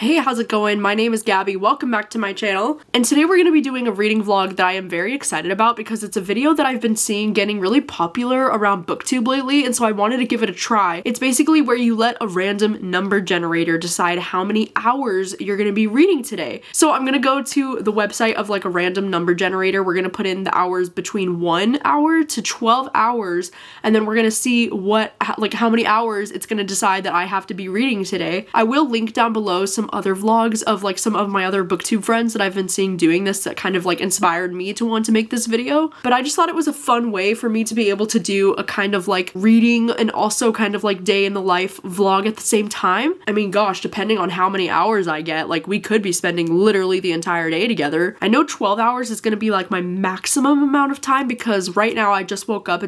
Hey, how's it going? My name is Gabby. Welcome back to my channel. And today we're going to be doing a reading vlog that I am very excited about because it's a video that I've been seeing getting really popular around booktube lately, and so I wanted to give it a try. It's basically where you let a random number generator decide how many hours you're going to be reading today. So I'm going to go to the website of like a random number generator. We're going to put in the hours between 1 hour to 12 hours, and then we're going to see how many hours it's going to decide that I have to be reading today. I will link down below some other vlogs of like some of my other booktube friends that I've been seeing doing this that kind of like inspired me to want to make this video. But I just thought it was a fun way for me to be able to do a kind of like reading and also kind of like day in the life vlog at the same time. I mean, gosh, depending on how many hours I get, like we could be spending literally the entire day together. I know 12 hours is going to be like my maximum amount of time because right now I just woke up.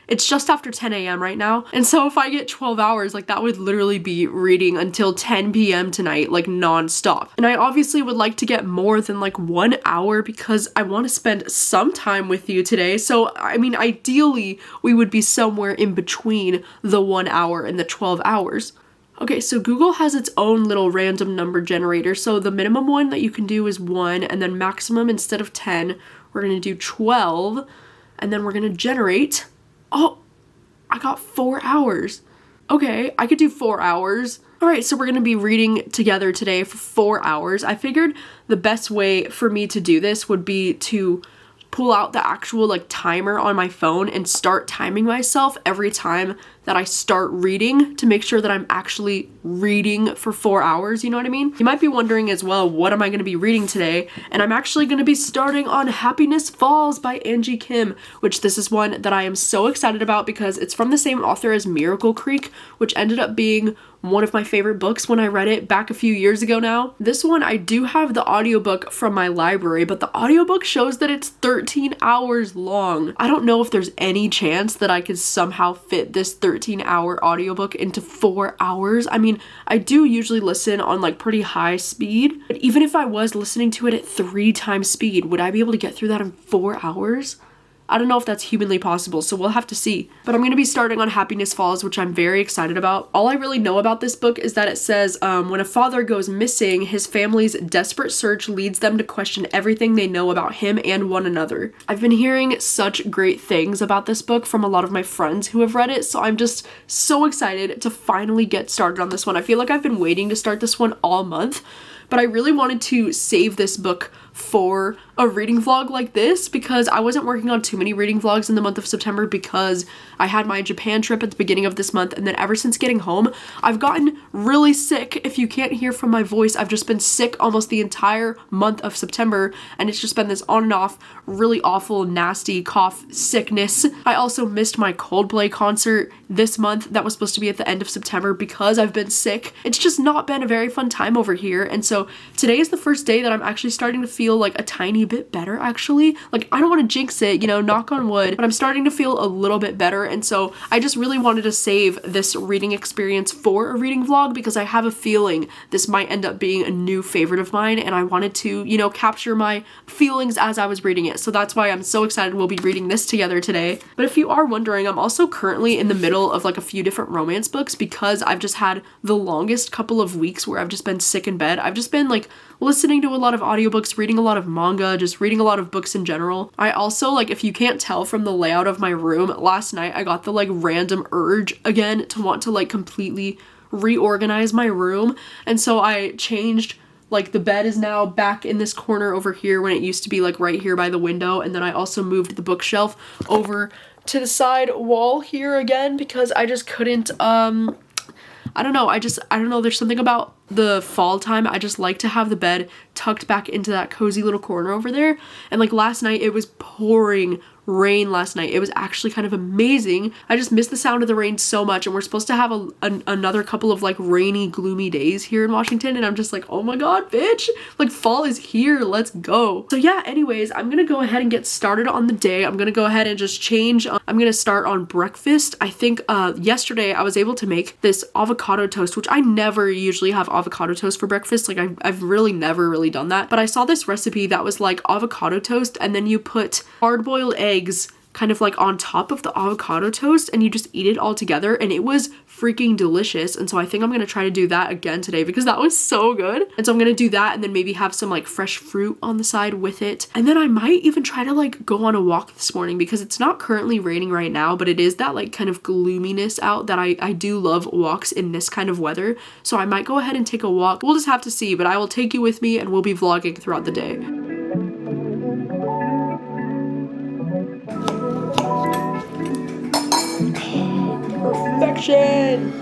It's just after 10 a.m. right now. And so if I get 12 hours, like that would literally be reading until 10 p.m. tonight, like non-stop. And I obviously would like to get more than like 1 hour because I want to spend some time with you today. So, I mean, ideally we would be somewhere in between the 1 hour and the 12 hours. Okay, so Google has its own little random number generator. So the minimum one that you can do is 1, and then maximum instead of 10, we're going to do 12, and then we're going to generate. Oh, I got 4 hours. Okay, I could do 4 hours. All right, so we're gonna be reading together today for 4 hours. I figured the best way for me to do this would be to pull out the actual like timer on my phone and start timing myself every time that I start reading to make sure that I'm actually reading for 4 hours, you know what I mean? You might be wondering as well, what am I going to be reading today? And I'm actually going to be starting on Happiness Falls by Angie Kim, which this is one that I am so excited about because it's from the same author as Miracle Creek, which ended up being one of my favorite books when I read it back a few years ago now. This one, I do have the audiobook from my library, but the audiobook shows that it's 13 hours long. I don't know if there's any chance that I could somehow fit this 13-hour audiobook into 4 hours. I mean, I do usually listen on like pretty high speed, but even if I was listening to it at 3 times speed, would I be able to get through that in 4 hours? I don't know if that's humanly possible, so we'll have to see. But I'm going to be starting on Happiness Falls, which I'm very excited about. All I really know about this book is that it says when a father goes missing, his family's desperate search leads them to question everything they know about him and one another. I've been hearing such great things about this book from a lot of my friends who have read it, so I'm just so excited to finally get started on this one. I feel like I've been waiting to start this one all month, but I really wanted to save this book for a reading vlog like this because I wasn't working on too many reading vlogs in the month of September because I had my Japan trip at the beginning of this month, and then ever since getting home, I've gotten really sick. If you can't hear from my voice, I've just been sick almost the entire month of September, and it's just been this on and off, really awful, nasty cough sickness. I also missed my Coldplay concert this month that was supposed to be at the end of September because I've been sick. It's just not been a very fun time over here, and so today is the first day that I'm actually starting to feel like a tiny bit better, actually. Like, I don't want to jinx it, you know, knock on wood, but I'm starting to feel a little bit better, and so I just really wanted to save this reading experience for a reading vlog because I have a feeling this might end up being a new favorite of mine, and I wanted to, you know, capture my feelings as I was reading it. So that's why I'm so excited we'll be reading this together today. But if you are wondering, I'm also currently in the middle of like a few different romance books because I've just had the longest couple of weeks where I've just been sick in bed. I've just been like listening to a lot of audiobooks, reading a lot of manga, just reading a lot of books in general. I also, like, if you can't tell from the layout of my room, last night I got the like random urge again to want to like completely reorganize my room, and so I changed. Like, the bed is now back in this corner over here when it used to be like right here by the window, and then I also moved the bookshelf over to the side wall here again because I just couldn't I don't know, there's something about the fall time. I just like to have the bed tucked back into that cozy little corner over there. And like last night, it was pouring rain last night. It was actually kind of amazing. I just miss the sound of the rain so much, and we're supposed to have another couple of like rainy, gloomy days here in Washington, and I'm just like, oh my god, bitch, like fall is here, let's go. So yeah, anyways, I'm gonna go ahead and get started on the day. I'm gonna go ahead and just change. I'm gonna start on breakfast. I think yesterday I was able to make this avocado toast, which I never usually have avocado toast for breakfast. Like I've really never really done that, but I saw this recipe that was like avocado toast, and then you put hard-boiled eggs kind of like on top of the avocado toast, and you just eat it all together, and it was freaking delicious. And so I think I'm gonna try to do that again today because that was so good. And so I'm gonna do that and then maybe have some like fresh fruit on the side with it. And then I might even try to like go on a walk this morning because it's not currently raining right now, but it is that like kind of gloominess out that I do love walks in this kind of weather. So I might go ahead and take a walk. We'll just have to see, but I will take you with me and we'll be vlogging throughout the day. Perfection!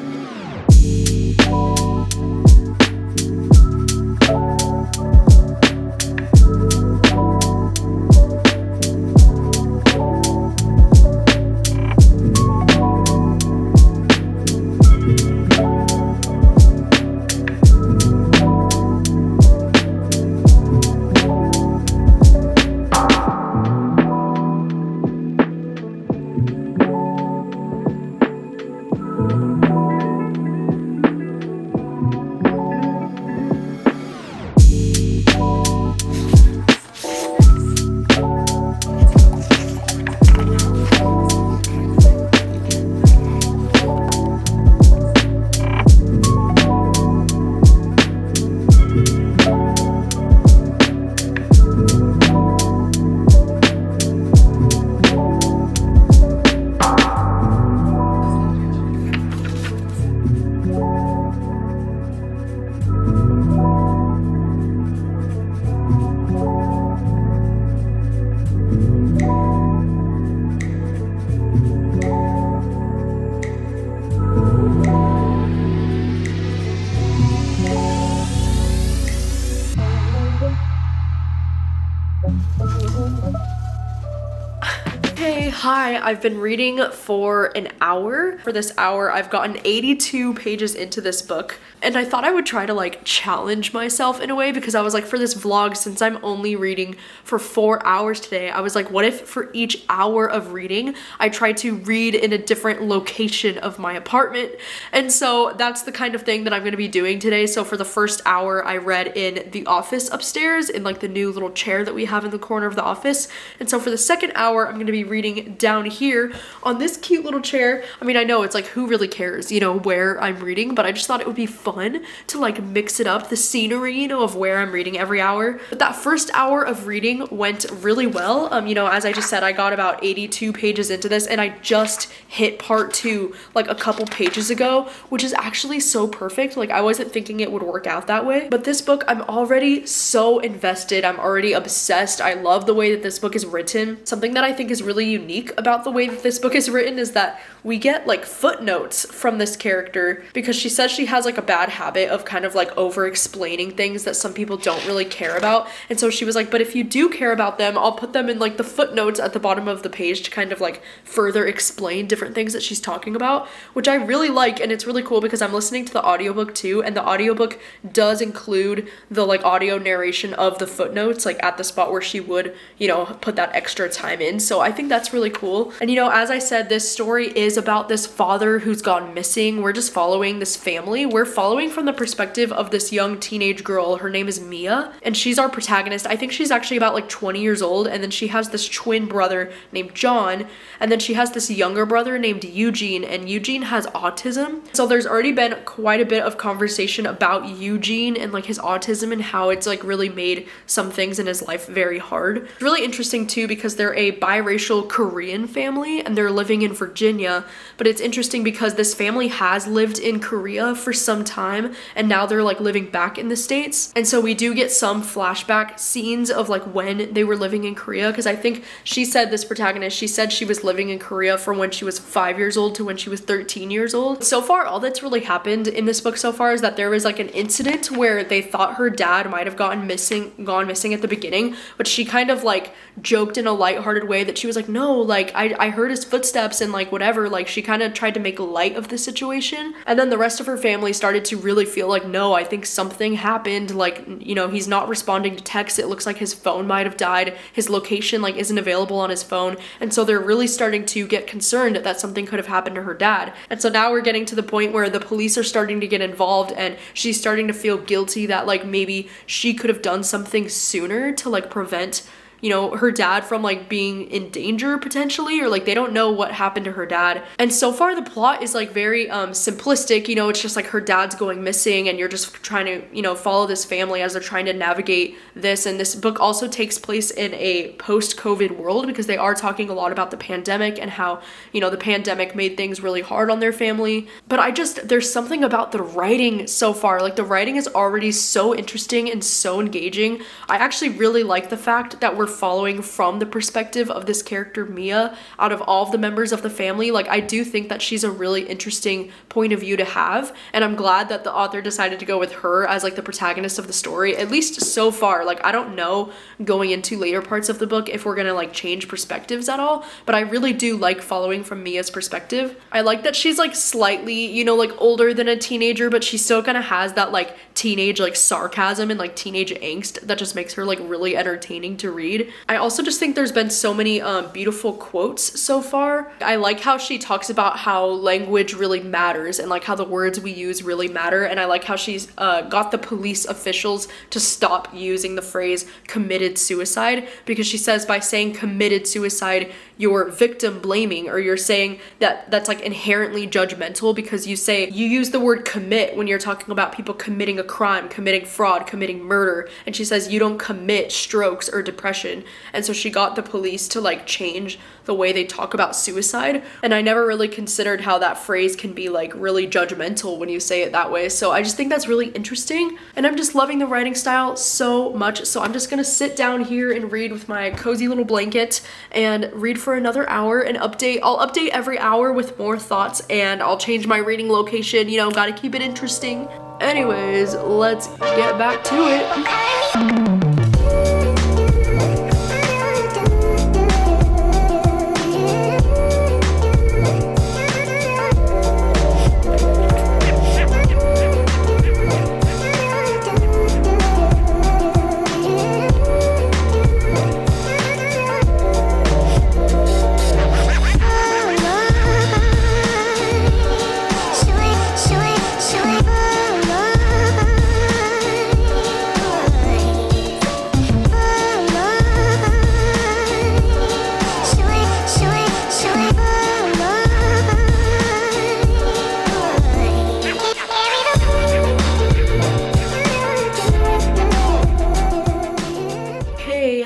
Hey, hi, I've been reading for an hour. For this hour, I've gotten 82 pages into this book, and I thought I would try to like challenge myself in a way because I was like, for this vlog, since I'm only reading for 4 hours today, I was like, what if for each hour of reading, I try to read in a different location of my apartment? And so that's the kind of thing that I'm gonna be doing today. So for the first hour, I read in the office upstairs in like the new little chair that we have in the corner of the office. And so for the second hour, I'm gonna be reading down here on this cute little chair. I mean, I know it's like, who really cares, you know, where I'm reading, but I just thought it would be fun to like mix it up, the scenery, you know, of where I'm reading every hour. But that first hour of reading went really well. You know, as I just said, I got about 82 pages into this, and I just hit part 2 like a couple pages ago, which is actually so perfect. Like, I wasn't thinking it would work out that way, but this book, I'm already so invested. I'm already obsessed. I love the way that this book is written. Something that I think is really unique about the way that this book is written is that we get like footnotes from this character, because she says she has like a bad habit of kind of like over explaining things that some people don't really care about. And so she was like, but if you do care about them, I'll put them in like the footnotes at the bottom of the page to kind of like further explain different things that she's talking about, which I really like. And it's really cool because I'm listening to the audiobook too, and the audiobook does include the like audio narration of the footnotes, like at the spot where she would, you know, put that extra time in. So I think that's really cool. And you know, as I said, this story is about this father who's gone missing. We're just following this family. We're following from the perspective of this young teenage girl. Her name is Mia, and she's our protagonist. I think she's actually about like 20 years old, and then she has this twin brother named John, and then she has this younger brother named Eugene, and Eugene has autism. So there's already been quite a bit of conversation about Eugene and like his autism and how it's like really made some things in his life very hard. It's really interesting too because they're a biracial Korean family and they're living in Virginia, but it's interesting because this family has lived in Korea for some time and now they're like living back in the States. And so we do get some flashback scenes of like when they were living in Korea, because I think she said, this protagonist, she said she was living in Korea from when she was 5 years old to when she was 13 years old. So far, all that's really happened in this book so far is that there was like an incident where they thought her dad might have gone missing at the beginning, but she kind of like joked in a lighthearted way that she was like, no, like I heard his footsteps and like whatever, like she kind of tried to make light of the situation. And then the rest of her family started to really feel like, no, I think something happened, like, you know, he's not responding to texts, it looks like his phone might have died, his location like isn't available on his phone. And so they're really starting to get concerned that something could have happened to her dad. And so now we're getting to the point where the police are starting to get involved and she's starting to feel guilty that like maybe she could have done something sooner to like prevent, you know, her dad from like being in danger potentially, or like they don't know what happened to her dad. And so far the plot is like very simplistic, you know, it's just like her dad's going missing and you're just trying to, you know, follow this family as they're trying to navigate this. And this book also takes place in a post-COVID world because they are talking a lot about the pandemic and how, you know, the pandemic made things really hard on their family. But there's something about the writing so far. Like the writing is already so interesting and so engaging. I actually really like the fact that we're following from the perspective of this character Mia out of all of the members of the family. Like I do think that she's a really interesting point of view to have, and I'm glad that the author decided to go with her as like the protagonist of the story, at least so far. Like I don't know going into later parts of the book if we're gonna like change perspectives at all, but I really do like following from Mia's perspective. I like that she's like slightly, you know, like older than a teenager, but she still kind of has that like teenage like sarcasm and like teenage angst that just makes her like really entertaining to read. I also just think there's been so many beautiful quotes so far. I like how she talks about how language really matters and like how the words we use really matter, and I like how she's got the police officials to stop using the phrase committed suicide, because she says by saying committed suicide you're victim blaming, or you're saying that that's like inherently judgmental because you use the word commit when you're talking about people committing a crime, committing fraud, committing murder, and she says you don't commit strokes or depression. And so she got the police to like change the way they talk about suicide, and I never really considered how that phrase can be like really judgmental when you say it that way. So I just think that's really interesting, and I'm just loving the writing style so much. So I'm just gonna sit down here and read with my cozy little blanket and read for another hour and update. I'll update every hour with more thoughts, and I'll change my reading location, you know, gotta keep it interesting. Anyways, let's get back to it.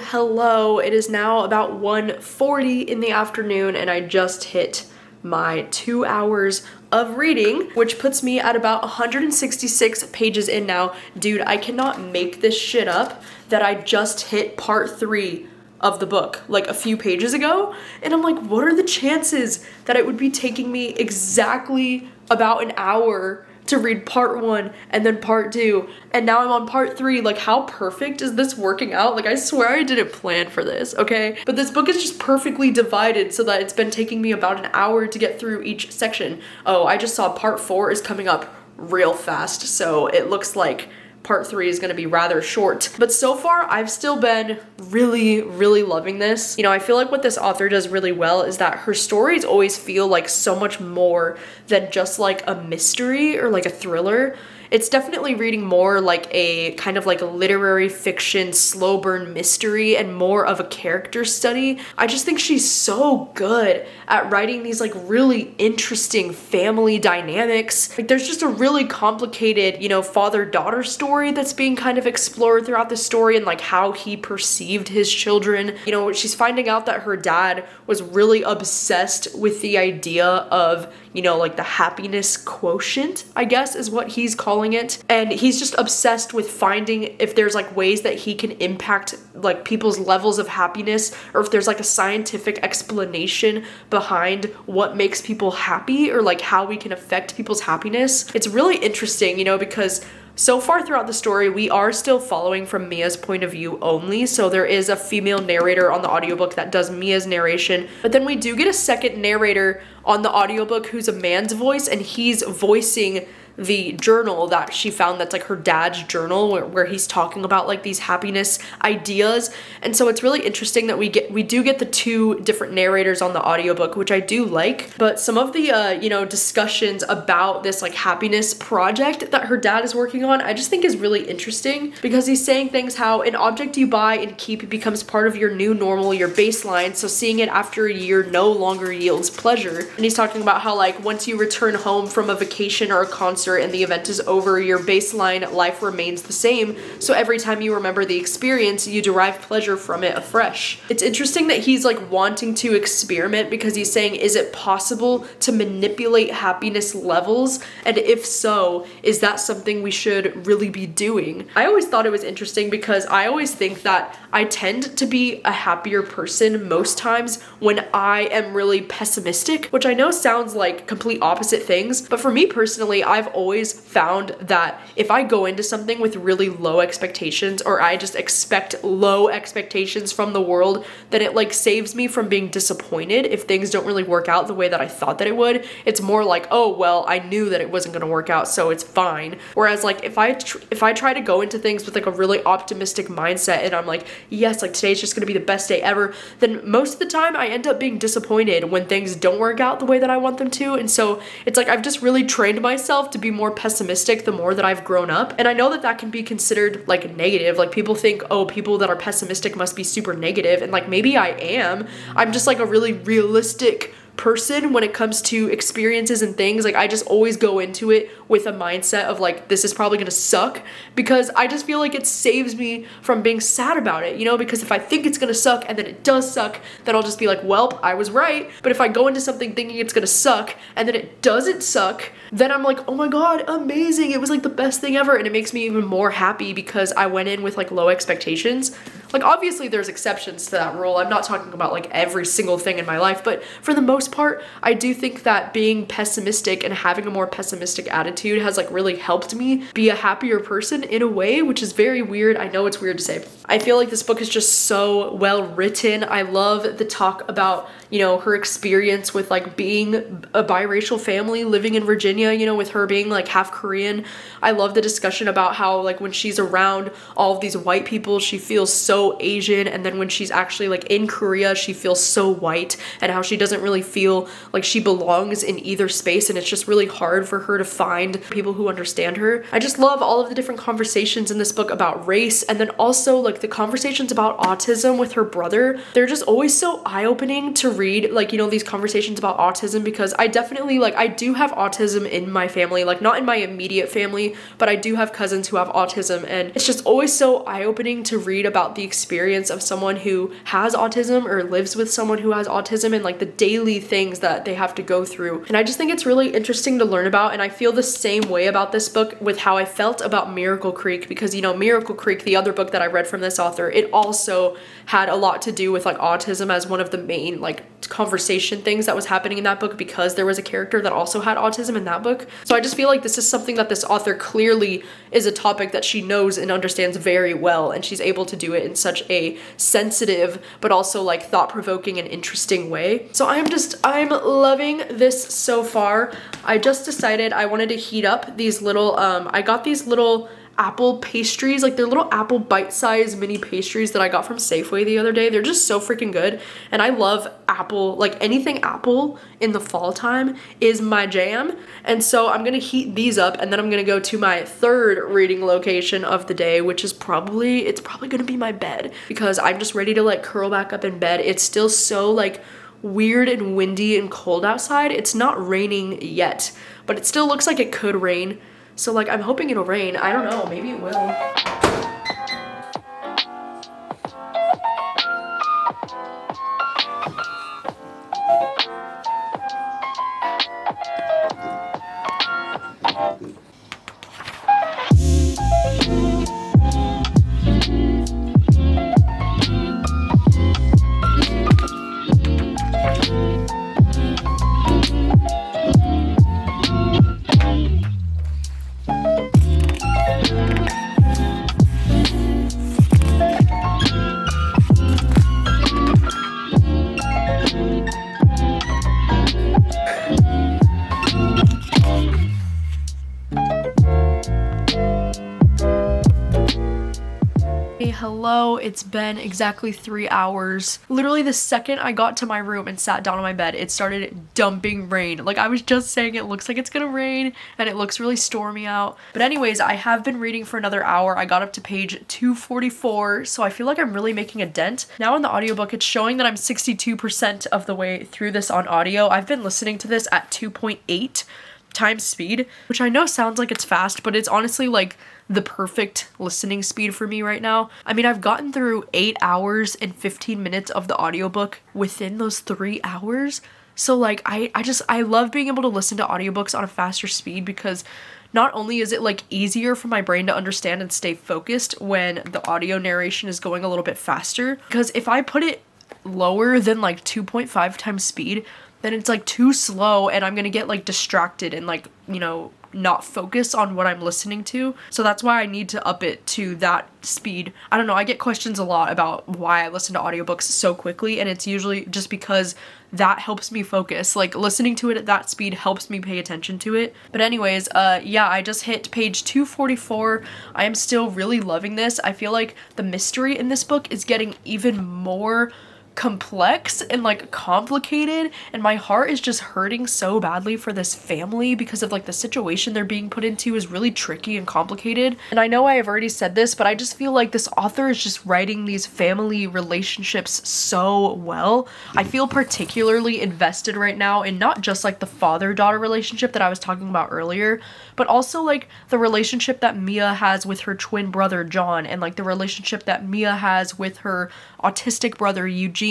Hello, it is now about 1:40 in the afternoon and I just hit my 2 hours of reading, which puts me at about 166 pages in now. Dude, I cannot make this shit up that I just hit part 3 of the book like a few pages ago, and I'm like, what are the chances that it would be taking me exactly about an hour to read part 1 and then part 2, and now I'm on part 3. Like, how perfect is this working out? Like, I swear I didn't plan for this, okay? But this book is just perfectly divided so that it's been taking me about an hour to get through each section. Oh, I just saw part 4 is coming up real fast, so it looks like part 3 is going to be rather short. But so far, I've still been really, really loving this. You know, I feel like what this author does really well is that her stories always feel like so much more than just like a mystery or like a thriller. It's definitely reading more like a kind of like a literary fiction, slow burn mystery, and more of a character study. I just think she's so good at writing these like really interesting family dynamics. Like, there's just a really complicated, you know, father-daughter story that's being kind of explored throughout the story, and like how he perceived his children. You know, she's finding out that her dad was really obsessed with the idea of, you know, like the happiness quotient, I guess is what he's calling it. And he's just obsessed with finding if there's like ways that he can impact like people's levels of happiness, or if there's like a scientific explanation behind what makes people happy, or like how we can affect people's happiness. It's really interesting, you know, because so far throughout the story, we are still following from Mia's point of view only. So there is a female narrator on the audiobook that does Mia's narration, but then we do get a second narrator on the audiobook who's a man's voice, and he's voicing the journal that she found that's like her dad's journal where he's talking about like these happiness ideas. And so it's really interesting that we do get the two different narrators on the audiobook, which I do like. But some of the you know, discussions about this like happiness project that her dad is working on, I just think is really interesting, because he's saying things how an object you buy and keep becomes part of your new normal, your baseline, so seeing it after a year no longer yields pleasure. And he's talking about how like once you return home from a vacation or a concert and the event is over, your baseline life remains the same, so every time you remember the experience, you derive pleasure from it afresh. It's interesting that he's like wanting to experiment, because he's saying, is it possible to manipulate happiness levels? And if so, is that something we should really be doing? I always thought it was interesting, because I always think that I tend to be a happier person most times when I am really pessimistic, which I know sounds like complete opposite things, but for me personally, I've always found that if I go into something with really low expectations, or I just expect low expectations from the world, then it like saves me from being disappointed if things don't really work out the way that I thought that it would. It's more like, oh well, I knew that it wasn't gonna work out, so it's fine. Whereas like if I try to go into things with like a really optimistic mindset and I'm like, yes, like today's just gonna be the best day ever, then most of the time I end up being disappointed when things don't work out the way that I want them to. And so it's like I've just really trained myself to be more pessimistic the more that I've grown up. And I know that that can be considered like negative. Like people think, oh, people that are pessimistic must be super negative, and like maybe I am. I'm just like a really realistic person when it comes to experiences and things. Like I just always go into it with a mindset of like, this is probably gonna suck, because I just feel like it saves me from being sad about it, you know, because if I think it's gonna suck and then it does suck, then I'll just be like, well, I was right. But if I go into something thinking it's gonna suck and then it doesn't suck, then I'm like, oh my god, amazing, it was like the best thing ever. And it makes me even more happy because I went in with like low expectations. Like obviously there's exceptions to that rule. I'm not talking about like every single thing in my life, but for the most part, I do think that being pessimistic and having a more pessimistic attitude has like really helped me be a happier person in a way, which is very weird. I know it's weird to say. I feel like this book is just so well written. I love the talk about, you know, her experience with like being a biracial family living in Virginia, you know, with her being like half Korean. I love the discussion about how like when she's around all of these white people, she feels so Asian, and then when she's actually like in Korea, she feels so white, and how she doesn't really feel like she belongs in either space, and it's just really hard for her to find people who understand her. I just love all of the different conversations in this book about race, and then also like the conversations about autism with her brother. They're just always so eye-opening to read, like, you know, these conversations about autism, because I definitely like, I do have autism in my family, like not in my immediate family, but I do have cousins who have autism, and it's just always so eye-opening to read about the experience of someone who has autism or lives with someone who has autism, and like the daily things that they have to go through. And I just think it's really interesting to learn about, and I feel the same way about this book with how I felt about Miracle Creek, because, you know, Miracle Creek, the other book that I read from this author, it also had a lot to do with like autism as one of the main like conversation things that was happening in that book, because there was a character that also had autism in that book. So I just feel like this is something that this author clearly is a topic that she knows and understands very well, and she's able to do it in such a sensitive but also like thought-provoking and interesting way. So I'm loving this so far. I just decided I wanted to heat up these little I got these little apple pastries, like they're little apple bite-sized mini pastries that I got from Safeway the other day. They're just so freaking good, and I love apple, like anything apple in the fall time is my jam. And so I'm gonna heat these up, and then I'm gonna go to my third reading location of the day, which is probably gonna be my bed, because I'm just ready to like curl back up in bed. It's still so like weird and windy and cold outside. It's not raining yet, but it still looks like it could rain. So like I'm hoping it'll rain. I don't know, maybe it will. Okay, hello. It's been exactly 3 hours. Literally the second I got to my room and sat down on my bed, it started dumping rain. Like I was just saying, it looks like it's gonna rain and it looks really stormy out. But anyways, I have been reading for another hour. I got up to page 244, so I feel like I'm really making a dent. Now in the audiobook, it's showing that I'm 62% of the way through this on audio. I've been listening to this at 2.8 times speed, which I know sounds like it's fast, but it's honestly like the perfect listening speed for me right now. I mean, I've gotten through 8 hours and 15 minutes of the audiobook within those 3 hours. So like I love being able to listen to audiobooks on a faster speed because not only is it like easier for my brain to understand and stay focused when the audio narration is going a little bit faster, because if I put it lower than like 2.5 times speed, then it's like too slow and I'm gonna get like distracted and like, you know, not focus on what I'm listening to. So that's why I need to up it to that speed. I don't know, I get questions a lot about why I listen to audiobooks so quickly, and it's usually just because that helps me focus. Like listening to it at that speed helps me pay attention to it. But anyways, yeah, I just hit page 244. I am still really loving this. I feel like the mystery in this book is getting even more complex and like complicated, and my heart is just hurting so badly for this family because of like the situation they're being put into is really tricky and complicated. And I know I have already said this, but I just feel like this author is just writing these family relationships so well. I feel particularly invested right now in not just like the father-daughter relationship that I was talking about earlier, but also like the relationship that Mia has with her twin brother John, and like the relationship that Mia has with her autistic brother Eugene.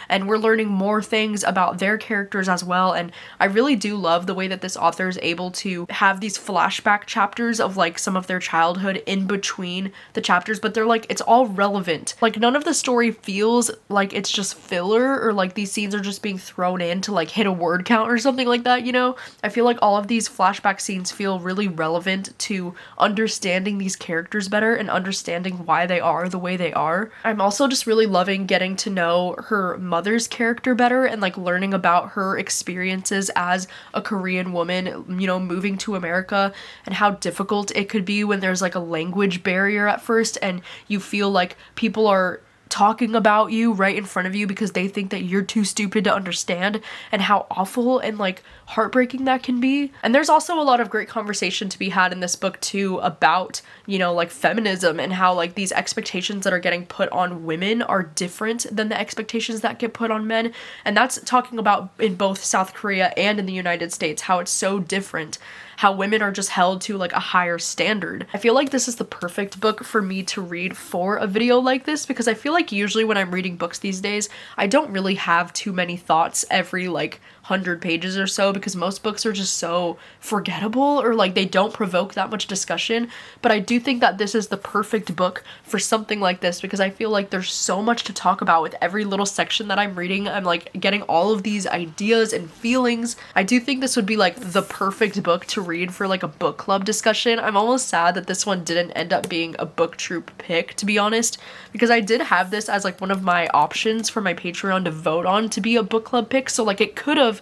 And we're learning more things about their characters as well. And I really do love the way that this author is able to have these flashback chapters of like some of their childhood in between the chapters, but they're like, it's all relevant. Like none of the story feels like it's just filler or like these scenes are just being thrown in to like hit a word count or something like that, you know? I feel like all of these flashback scenes feel really relevant to understanding these characters better and understanding why they are the way they are. I'm also just really loving getting to know her mother's character better and like learning about her experiences as a Korean woman, you know, moving to America, and how difficult it could be when there's like a language barrier at first and you feel like people are talking about you right in front of you because they think that you're too stupid to understand, and how awful and like heartbreaking that can be. And there's also a lot of great conversation to be had in this book too about, you know, like feminism and how like these expectations that are getting put on women are different than the expectations that get put on men. And that's talking about in both South Korea and in the United States, how it's so different, how women are just held to like a higher standard. I feel like this is the perfect book for me to read for a video like this, because I feel like usually when I'm reading books these days, I don't really have too many thoughts every like 100 pages or so, because most books are just so forgettable or like they don't provoke that much discussion. But I do think that this is the perfect book for something like this, because I feel like there's so much to talk about with every little section that I'm reading. I'm like getting all of these ideas and feelings. I do think this would be like the perfect book to read for like a book club discussion. I'm almost sad that this one didn't end up being a BookTube pick, to be honest, because I did have this as like one of my options for my Patreon to vote on to be a book club pick. So like it could have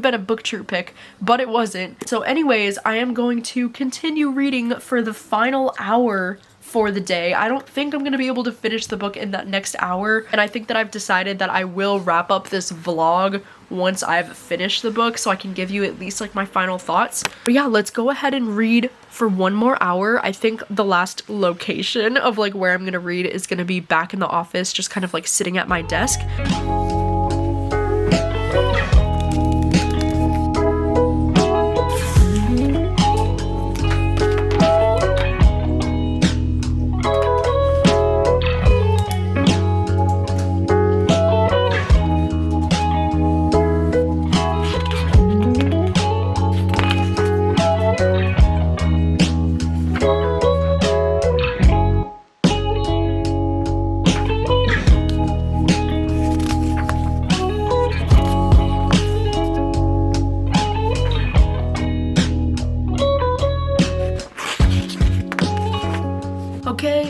been a BookTube pick, but it wasn't. So anyways, I am going to continue reading for the final hour for the day. I don't think I'm gonna be able to finish the book in that next hour, and I think that I've decided that I will wrap up this vlog once I've finished the book so I can give you at least like my final thoughts. But yeah, let's go ahead and read for one more hour. I think the last location of like where I'm gonna read is gonna be back in the office, just kind of like sitting at my desk.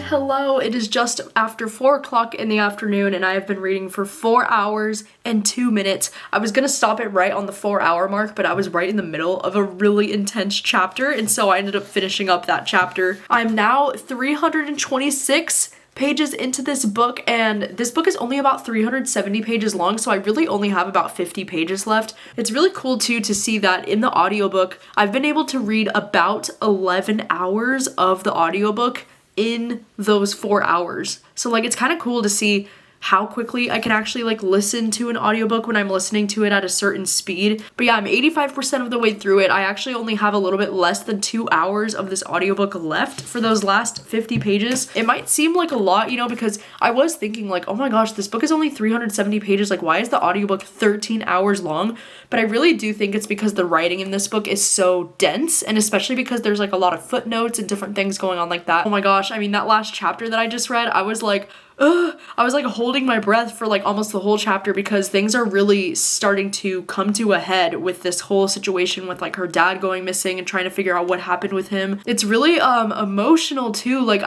Hello, it is just after 4 o'clock in the afternoon and I have been reading for 4 hours and 2 minutes. I was gonna stop it right on the 4-hour mark, but I was right in the middle of a really intense chapter, and so I ended up finishing up that chapter. I'm now 326 pages into this book, and this book is only about 370 pages long, so I really only have about 50 pages left. It's really cool too to see that in the audiobook, I've been able to read about 11 hours of the audiobook in those 4 hours. So like it's kind of cool to see how quickly I can actually like listen to an audiobook when I'm listening to it at a certain speed. But yeah, I'm 85% of the way through it. I actually only have a little bit less than 2 hours of this audiobook left for those last 50 pages. It might seem like a lot, you know, because I was thinking like, oh my gosh, this book is only 370 pages. Like, why is the audiobook 13 hours long? But I really do think it's because the writing in this book is so dense, and especially because there's like a lot of footnotes and different things going on like that. Oh my gosh, I mean, that last chapter that I just read, I was like, ugh, I was like holding my breath for like almost the whole chapter because things are really starting to come to a head with this whole situation with like her dad going missing and trying to figure out what happened with him. It's really emotional too. Like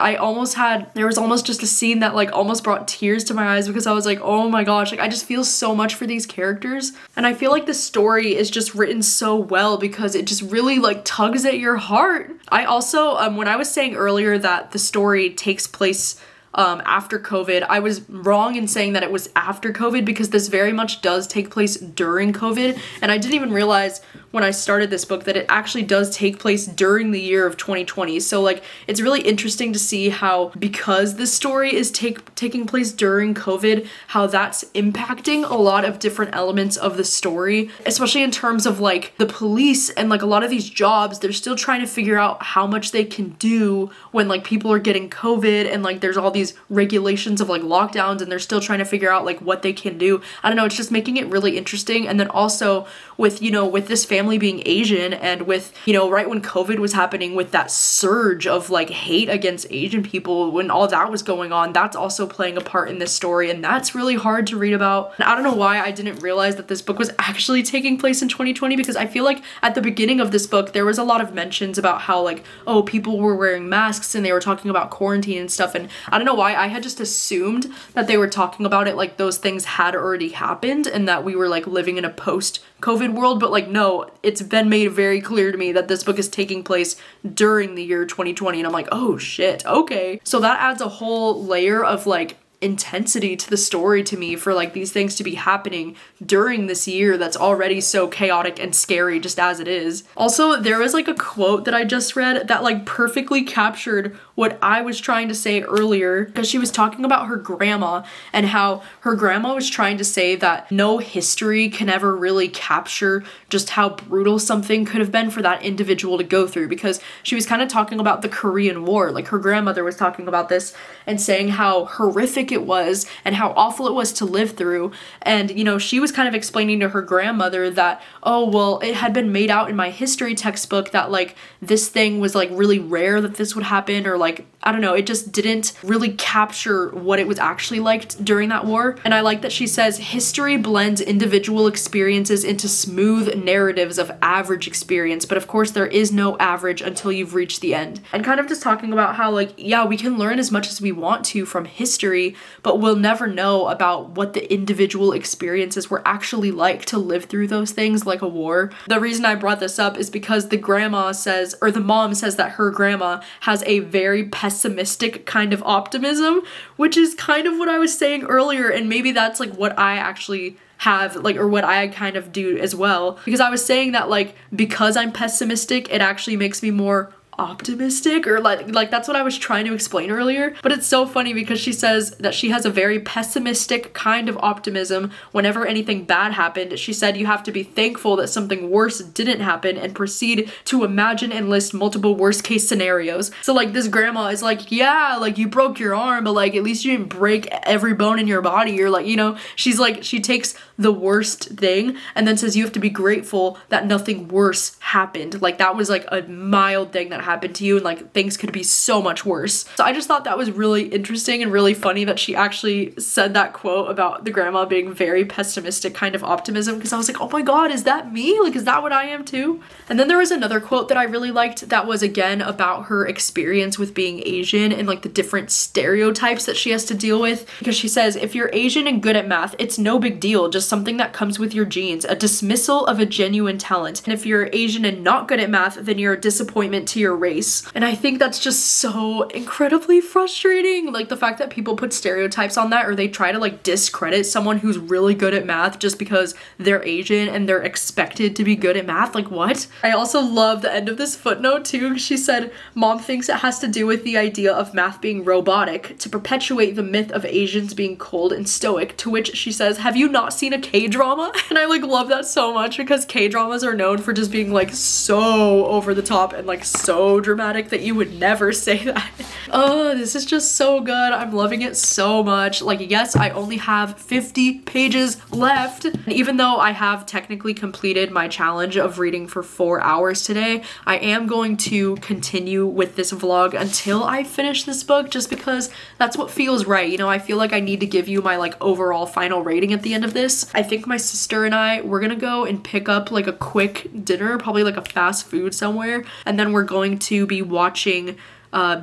there was almost just a scene that like almost brought tears to my eyes because I was like, oh my gosh, like I just feel so much for these characters. And I feel like the story is just written so well because it just really like tugs at your heart. I also, when I was saying earlier that the story takes place after COVID, I was wrong in saying that it was after COVID because this very much does take place during COVID, and I didn't even realize when I started this book that it actually does take place during the year of 2020. So like it's really interesting to see how, because this story is taking place during COVID, how that's impacting a lot of different elements of the story, especially in terms of like the police and like a lot of these jobs. They're still trying to figure out how much they can do when like people are getting COVID and like there's all these regulations of like lockdowns, and they're still trying to figure out like what they can do. I don't know, it's just making it really interesting. And then also with, you know, with this family being Asian, and with, you know, right when COVID was happening, with that surge of like hate against Asian people, when all that was going on, that's also playing a part in this story, and that's really hard to read about. And I don't know why I didn't realize that this book was actually taking place in 2020, because I feel like at the beginning of this book there was a lot of mentions about how like, oh, people were wearing masks and they were talking about quarantine and stuff, and I don't know why I had just assumed that they were talking about it like those things had already happened and that we were like living in a post-COVID world. But like, no, it's been made very clear to me that this book is taking place during the year 2020, and I'm like, oh shit, okay. So that adds a whole layer of like intensity to the story to me, for like these things to be happening during this year that's already so chaotic and scary just as it is. Also, there was like a quote that I just read that like perfectly captured what I was trying to say earlier, because she was talking about her grandma and how her grandma was trying to say that no history can ever really capture just how brutal something could have been for that individual to go through, because she was kind of talking about the Korean War. Like her grandmother was talking about this and saying how horrific it was and how awful it was to live through. And, you know, she was kind of explaining to her grandmother that, oh, well, it had been made out in my history textbook that like this thing was like really rare that this would happen, or like, I don't know, it just didn't really capture what it was actually like during that war. And I like that she says, history blends individual experiences into smooth narratives of average experience, but of course there is no average until you've reached the end. And kind of just talking about how like, yeah, we can learn as much as we want to from history, but we'll never know about what the individual experiences were actually like to live through those things, like a war. The reason I brought this up is because the grandma says, or the mom says, that her grandma has a very pessimistic kind of optimism, which is kind of what I was saying earlier, and maybe that's like what I actually have, like, or what I kind of do as well, because I was saying that like, because I'm pessimistic, it actually makes me more optimistic, or like that's what I was trying to explain earlier. But it's so funny because she says that she has a very pessimistic kind of optimism whenever anything bad happened. She said you have to be thankful that something worse didn't happen and proceed to imagine and list multiple worst case scenarios. So like this grandma is like, yeah, like you broke your arm, but like at least you didn't break every bone in your body, or like, you know, she's like, she takes the worst thing and then says you have to be grateful that nothing worse happened. Like that was like a mild thing that happened to you, and like things could be so much worse. So I just thought that was really interesting and really funny that she actually said that quote about the grandma being very pessimistic kind of optimism, because I was like, oh my god, is that me? Like, is that what I am too? And then there was another quote that I really liked that was again about her experience with being Asian and like the different stereotypes that she has to deal with, because she says, if you're Asian and good at math, it's no big deal, just something that comes with your genes, a dismissal of a genuine talent. And if you're Asian and not good at math, then you're a disappointment to your your race. And I think that's just so incredibly frustrating. Like the fact that people put stereotypes on that, or they try to like discredit someone who's really good at math just because they're Asian and they're expected to be good at math. Like what? I also love the end of this footnote too. She said, "Mom thinks it has to do with the idea of math being robotic to perpetuate the myth of Asians being cold and stoic," to which she says, "Have you not seen a K-drama?" And I like love that so much because K-dramas are known for just being like so over the top and like so dramatic that you would never say that. Oh, this is just so good. I'm loving it so much. Like, yes, I only have 50 pages left. And even though I have technically completed my challenge of reading for 4 hours today, I am going to continue with this vlog until I finish this book, just because that's what feels right. You know, I feel like I need to give you my like overall final rating at the end of this. I think my sister and I, we're gonna go and pick up like a quick dinner, probably like a fast food somewhere, and then we're going to be watching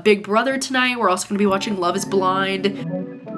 Big Brother tonight. We're also gonna be watching Love is Blind.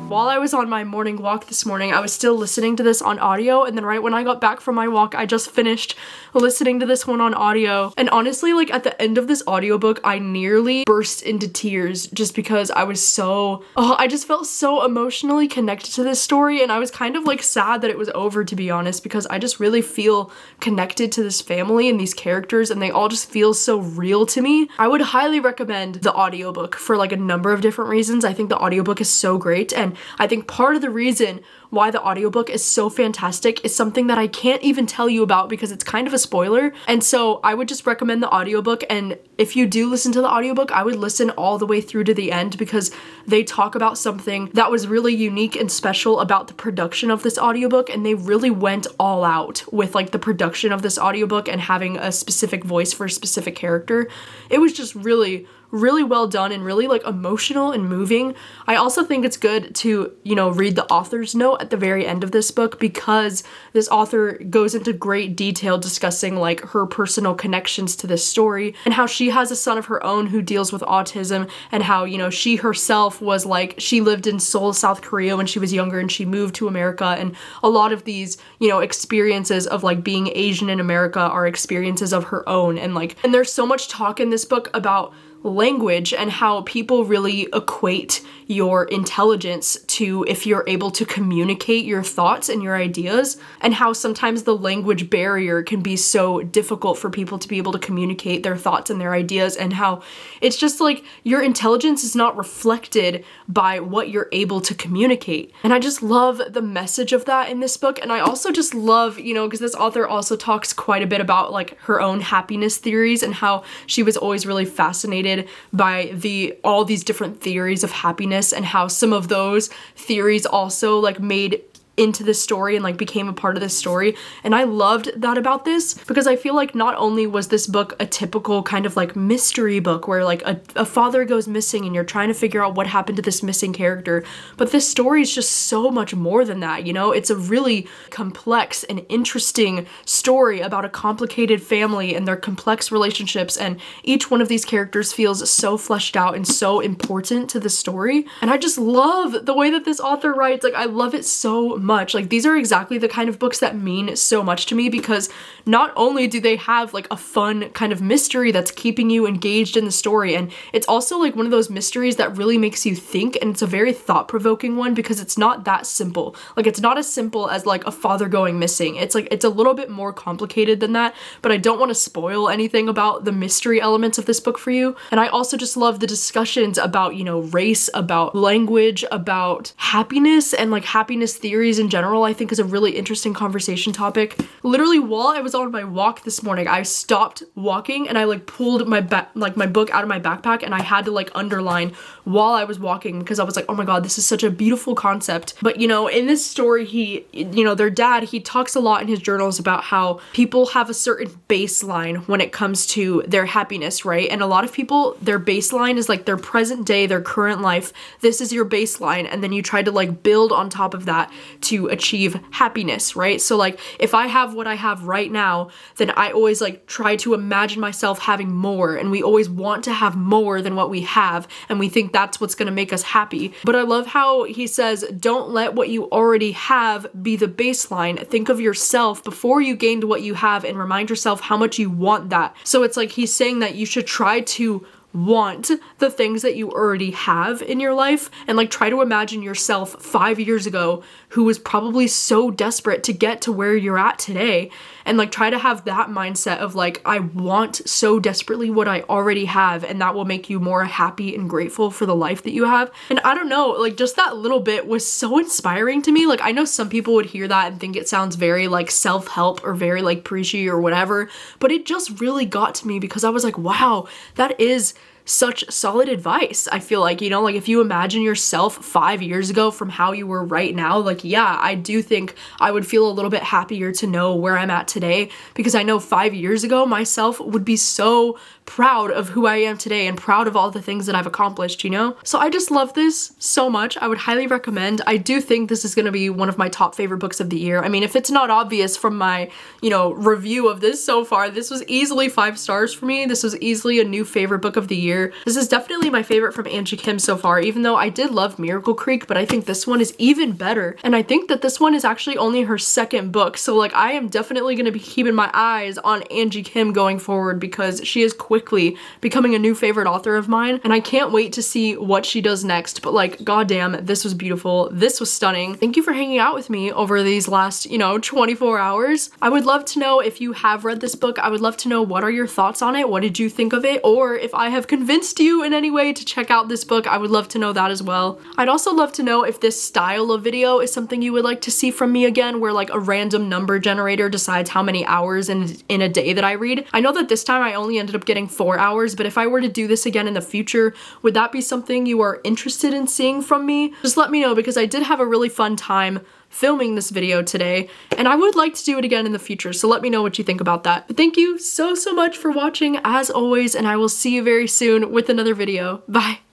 While I was on my morning walk this morning, I was still listening to this on audio, and then right when I got back from my walk, I just finished listening to this one on audio. And honestly, like at the end of this audiobook, I nearly burst into tears just because I was so, I just felt so emotionally connected to this story, and I was kind of like sad that it was over, to be honest, because I just really feel connected to this family and these characters, and they all just feel so real to me. I would highly recommend the audiobook for like a number of different reasons. I think the audiobook is so great, and I think part of the reason why the audiobook is so fantastic is something that I can't even tell you about because it's kind of a spoiler. And so I would just recommend the audiobook, and if you do listen to the audiobook, I would listen all the way through to the end because they talk about something that was really unique and special about the production of this audiobook, and they really went all out with like the production of this audiobook and having a specific voice for a specific character. It was just really well done and really like emotional and moving. I also think it's good to, you know, read the author's note at the very end of this book because this author goes into great detail discussing like her personal connections to this story and how she has a son of her own who deals with autism, and how, you know, she herself was like, she lived in Seoul, South Korea when she was younger and she moved to America, and a lot of these, you know, experiences of like being Asian in America are experiences of her own. And like, and there's so much talk in this book about language and how people really equate your intelligence to if you're able to communicate your thoughts and your ideas, and how sometimes the language barrier can be so difficult for people to be able to communicate their thoughts and their ideas, and how it's just like your intelligence is not reflected by what you're able to communicate. And I just love the message of that in this book. And I also just love, you know, because this author also talks quite a bit about like her own happiness theories and how she was always really fascinated by all these different theories of happiness, and how some of those theories also like made into this story and like became a part of this story. And I loved that about this because I feel like not only was this book a typical kind of like mystery book where like a father goes missing and you're trying to figure out what happened to this missing character, but this story is just so much more than that, you know? It's a really complex and interesting story about a complicated family and their complex relationships, and each one of these characters feels so fleshed out and so important to the story. And I just love the way that this author writes. Like, I love it so much. Like, these are exactly the kind of books that mean so much to me, because not only do they have like a fun kind of mystery that's keeping you engaged in the story, and it's also like one of those mysteries that really makes you think, and it's a very thought-provoking one because it's not that simple. Like, it's not as simple as like a father going missing. It's like, it's a little bit more complicated than that, but I don't want to spoil anything about the mystery elements of this book for you. And I also just love the discussions about, you know, race, about language, about happiness, and like happiness theories insecurities in general, I think is a really interesting conversation topic. Literally, while I was on my walk this morning, I stopped walking and I like pulled my book out of my backpack, and I had to like underline while I was walking because I was like, oh my god, this is such a beautiful concept. But you know, in this story, their dad, he talks a lot in his journals about how people have a certain baseline when it comes to their happiness, right? And a lot of people, their baseline is like their present day, their current life. This is your baseline, and then you try to like build on top of that to achieve happiness, right? So like if I have what I have right now, then I always like try to imagine myself having more, and we always want to have more than what we have, and we think that's what's going to make us happy. But I love how he says, don't let what you already have be the baseline. Think of yourself before you gained what you have and remind yourself how much you want that. So it's like he's saying that you should try to want the things that you already have in your life, and like try to imagine yourself 5 years ago who was probably so desperate to get to where you're at today, and like try to have that mindset of like, I want so desperately what I already have, and that will make you more happy and grateful for the life that you have. And I don't know, like just that little bit was so inspiring to me. Like I know some people would hear that and think it sounds very like self-help or very like preachy or whatever, but it just really got to me because I was like, wow, that is such solid advice. I feel like, you know, like if you imagine yourself 5 years ago from how you were right now, like, yeah, I do think I would feel a little bit happier to know where I'm at today, because I know 5 years ago myself would be so proud of who I am today and proud of all the things that I've accomplished, you know? So I just love this so much. I would highly recommend. I do think this is going to be one of my top favorite books of the year. I mean, if it's not obvious from my, you know, review of this so far, this was easily 5 stars for me. This was easily a new favorite book of the year. This is definitely my favorite from Angie Kim so far, even though I did love Miracle Creek, but I think this one is even better. And I think that this one is actually only her second book. So like I am definitely going to be keeping my eyes on Angie Kim going forward, because she is quickly becoming a new favorite author of mine. And I can't wait to see what she does next. But like, goddamn, this was beautiful. This was stunning. Thank you for hanging out with me over these last, 24 hours. I would love to know if you have read this book. I would love to know what are your thoughts on it. What did you think of it? Or if I have convinced you in any way to check out this book, I would love to know that as well. I'd also love to know if this style of video is something you would like to see from me again, where like a random number generator decides how many hours in a day that I read. I know that this time I only ended up getting 4 hours, but if I were to do this again in the future, would that be something you are interested in seeing from me? Just let me know, because I did have a really fun time filming this video today, and I would like to do it again in the future, so let me know what you think about that. But thank you so much for watching as always, and I will see you very soon with another video. Bye!